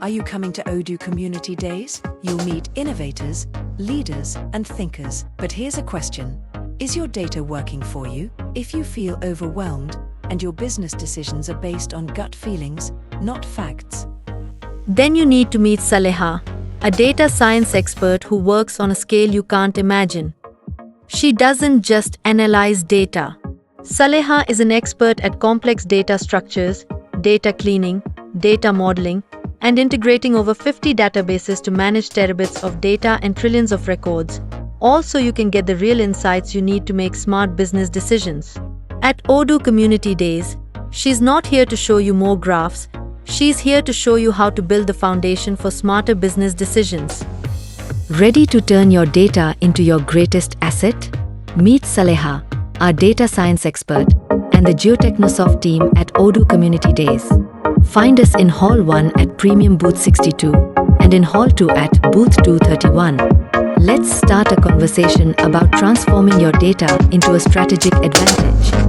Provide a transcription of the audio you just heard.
Are you coming to Odoo Community Days? You'll meet innovators, leaders, and thinkers. But here's a question. Is your data working for you? If you feel overwhelmed, and your business decisions are based on gut feelings, not facts, then you need to meet Saleha, a data science expert who works on a scale you can't imagine. She doesn't just analyze data. Saleha is an expert at complex data structures, data cleaning, data modeling, and integrating over 50 databases to manage terabytes of data and trillions of records. Also, you can get the real insights you need to make smart business decisions. At Odoo Community Days, she's not here to show you more graphs. She's here to show you how to build the foundation for smarter business decisions. Ready to turn your data into your greatest asset? Meet Saleha, our data science expert, and the GeoTechnoSoft team at Odoo Community Days. Find us in Hall 1 at Premium Booth 62 and in Hall 2 at Booth 231. Let's start a conversation about transforming your data into a strategic advantage.